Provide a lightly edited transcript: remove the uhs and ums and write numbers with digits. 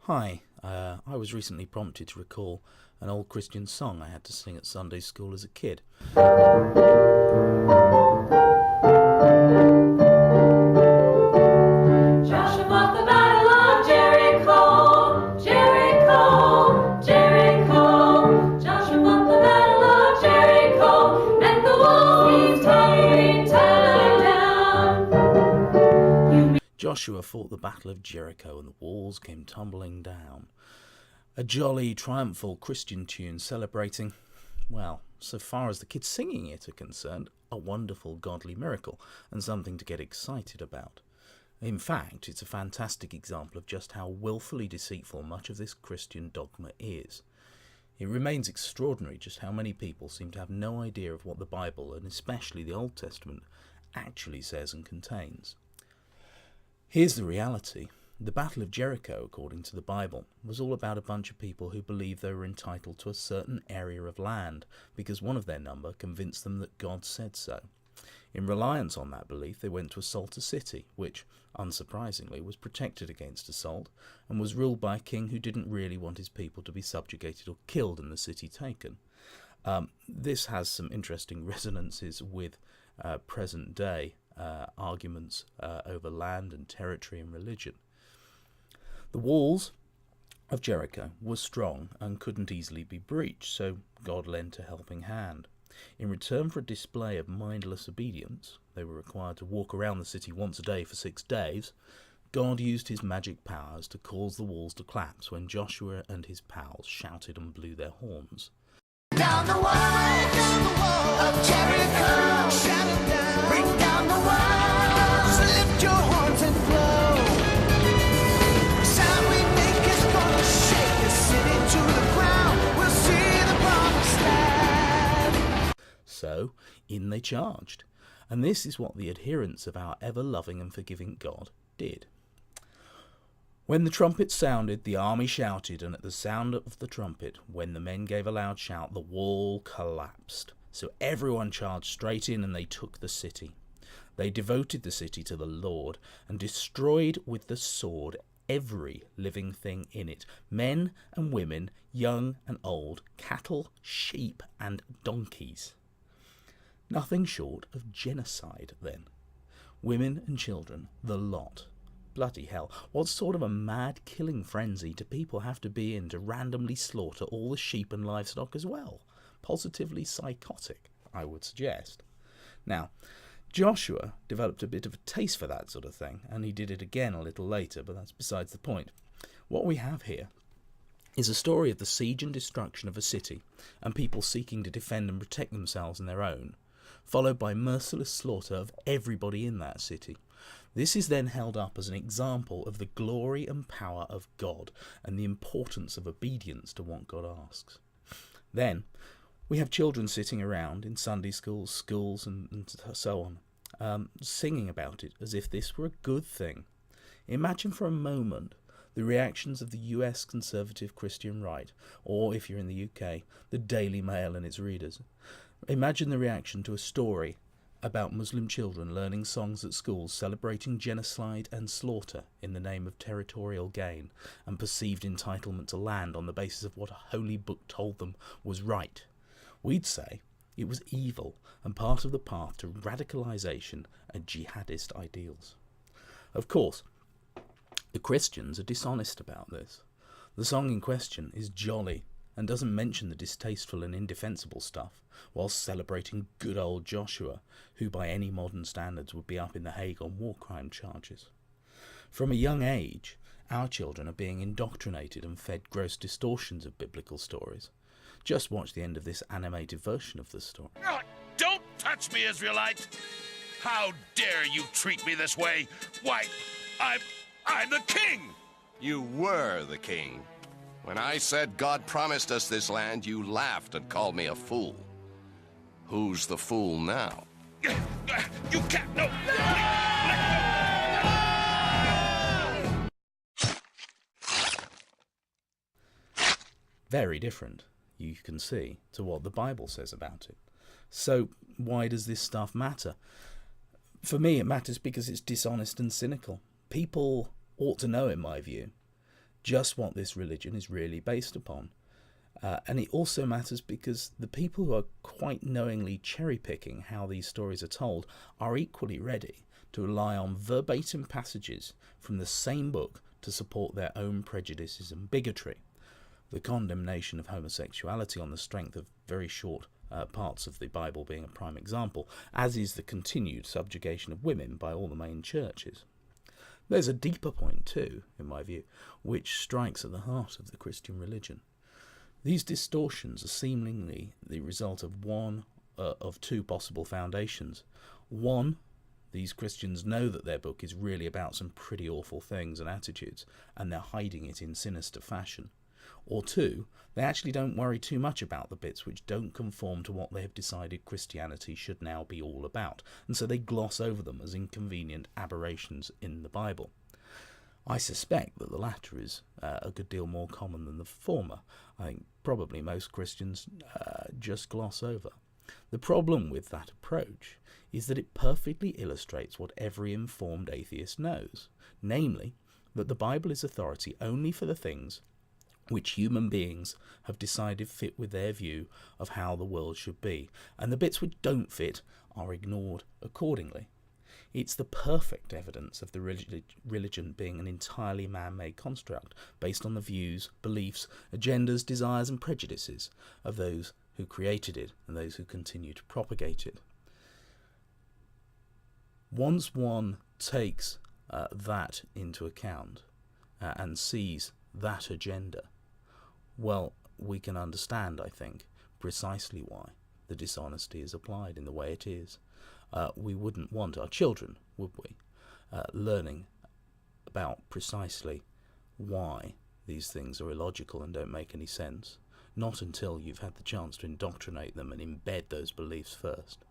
Hi, I was recently prompted to recall an old Christian song I had to sing at Sunday school as a kid. Joshua fought the Battle of Jericho, Jericho, Jericho. Joshua fought the Battle of Jericho, and the walls came tumbling down. Joshua fought the Battle of Jericho and the walls came tumbling down. A jolly, triumphal Christian tune celebrating, well, so far as the kids singing it are concerned, a wonderful godly miracle and something to get excited about. In fact, it's a fantastic example of just how willfully deceitful much of this Christian dogma is. It remains extraordinary just how many people seem to have no idea of what the Bible, and especially the Old Testament, actually says and contains. Here's the reality. The Battle of Jericho, according to the Bible, was all about a bunch of people who believed they were entitled to a certain area of land because one of their number convinced them that God said so. In reliance on that belief, they went to assault a city, which, unsurprisingly, was protected against assault and was ruled by a king who didn't really want his people to be subjugated or killed and the city taken. This has some interesting resonances with present-day arguments over land and territory and religion. The walls of Jericho were strong and couldn't easily be breached, so God lent a helping hand. In return for a display of mindless obedience, they were required to walk around the city once a day for 6 days. God used his magic powers to cause the walls to collapse when Joshua and his pals shouted and blew their horns. Down the wall of Jericho, shout down, bring down the walls, lift your horns and blow. The sound we make is gonna shake the city to the ground. We'll see the promised land. So, in they charged. And this is what the adherents of our ever-loving and forgiving God did. When the trumpet sounded, the army shouted, and at the sound of the trumpet, when the men gave a loud shout, the wall collapsed. So everyone charged straight in, and they took the city. They devoted the city to the Lord, and destroyed with the sword every living thing in it, men and women, young and old, cattle, sheep, and donkeys. Nothing short of genocide, then. Women and children, the lot. Bloody hell, what sort of a mad killing frenzy do people have to be in to randomly slaughter all the sheep and livestock as well? Positively psychotic, I would suggest. Now, Joshua developed a bit of a taste for that sort of thing, and he did it again a little later, but that's besides the point. What we have here is a story of the siege and destruction of a city, and people seeking to defend and protect themselves and their own, followed by merciless slaughter of everybody in that city. This is then held up as an example of the glory and power of God and the importance of obedience to what God asks. Then we have children sitting around in Sunday schools and so on, singing about it as if this were a good thing. Imagine for a moment the reactions of the US conservative Christian right, or if you're in the UK, the Daily Mail and its readers. Imagine the reaction to a story about Muslim children learning songs at schools celebrating genocide and slaughter in the name of territorial gain and perceived entitlement to land on the basis of what a holy book told them was right. We'd say it was evil and part of the path to radicalization and jihadist ideals. Of course, the Christians are dishonest about this. The song in question is jolly and doesn't mention the distasteful and indefensible stuff, whilst celebrating good old Joshua, who by any modern standards would be up in The Hague on war crime charges. From a young age, our children are being indoctrinated and fed gross distortions of biblical stories. Just watch the end of this animated version of the story. Oh, don't touch me, Israelite! How dare you treat me this way? Why, I'm the king! You were the king. When I said God promised us this land, you laughed and called me a fool. Who's the fool now? You can't, no! Very different, you can see, to what the Bible says about it. So why does this stuff matter? For me, it matters because it's dishonest and cynical. People ought to know, in my view, just what this religion is really based upon. And it also matters because the people who are quite knowingly cherry-picking how these stories are told are equally ready to rely on verbatim passages from the same book to support their own prejudices and bigotry. The condemnation of homosexuality on the strength of very short parts of the Bible being a prime example, as is the continued subjugation of women by all the main churches. There's a deeper point too, in my view, which strikes at the heart of the Christian religion. These distortions are seemingly the result of one of two possible foundations. One, these Christians know that their book is really about some pretty awful things and attitudes, and they're hiding it in sinister fashion. Or two, they actually don't worry too much about the bits which don't conform to what they have decided Christianity should now be all about, and so they gloss over them as inconvenient aberrations in the Bible. I suspect that the latter is a good deal more common than the former. I think probably most Christians just gloss over. The problem with that approach is that it perfectly illustrates what every informed atheist knows, namely that the Bible is authority only for the things which human beings have decided fit with their view of how the world should be, and the bits which don't fit are ignored accordingly. It's the perfect evidence of the religion being an entirely man-made construct based on the views, beliefs, agendas, desires and prejudices of those who created it and those who continue to propagate it. Once one takes that into account and sees that agenda, well, we can understand, I think, precisely why the dishonesty is applied in the way it is. We wouldn't want our children, would we, learning about precisely why these things are illogical and don't make any sense, not until you've had the chance to indoctrinate them and embed those beliefs first.